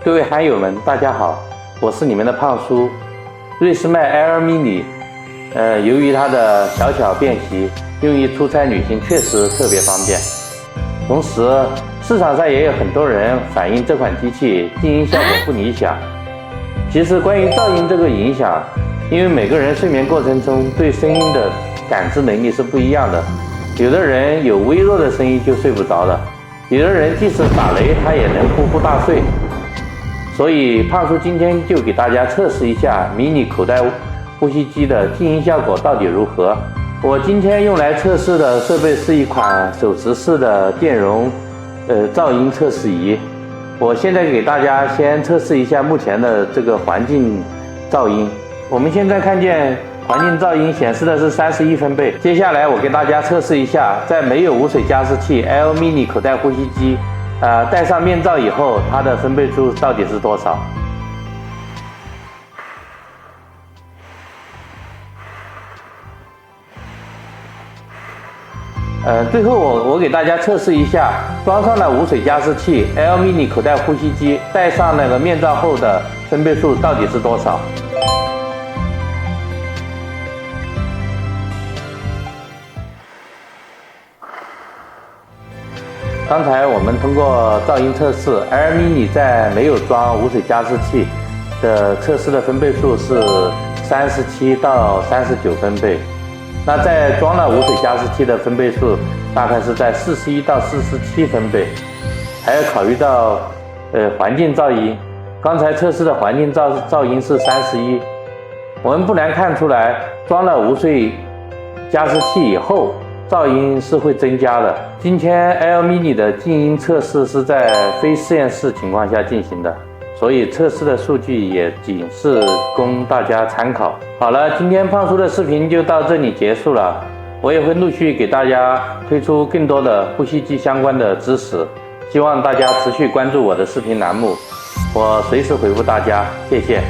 各位憨友们，大家好，我是你们的胖叔。瑞士麦 Air Mini，由于它的小巧便携，用于出差旅行确实特别方便。同时，市场上也有很多人反映这款机器静音效果不理想。其实关于噪音这个影响，因为每个人睡眠过程中对声音的感知能力是不一样的，有的人有微弱的声音就睡不着了，有的人即使打雷他也能呼呼大睡。所以胖叔今天就给大家测试一下迷你口袋呼吸机的静音效果到底如何。我今天用来测试的设备是一款手持式的电容噪音测试仪。我现在给大家先测试一下目前的这个环境噪音。我们现在看见环境噪音显示的是31分贝。接下来我给大家测试一下，在没有无水加湿器 Air Mini 口袋呼吸机戴上面罩以后，它的分贝数到底是多少？最后我给大家测试一下，装上了无水加湿器 Air Mini 口袋呼吸机，戴上那个面罩后的分贝数到底是多少？刚才我们通过噪音测试 ，Air Mini 在没有装无水加湿器的测试的分贝数是37到39分贝。那在装了无水加湿器的分贝数大概是在41到47分贝。还要考虑到环境噪音，刚才测试的环境噪音是31。我们不难看出来，装了无水加湿器以后，噪音是会增加的。今天 Air Mini 的静音测试是在非实验室情况下进行的，所以测试的数据也仅是供大家参考。好了，今天胖叔的视频就到这里结束了。我也会陆续给大家推出更多的呼吸机相关的知识，希望大家持续关注我的视频栏目，我随时回复大家，谢谢。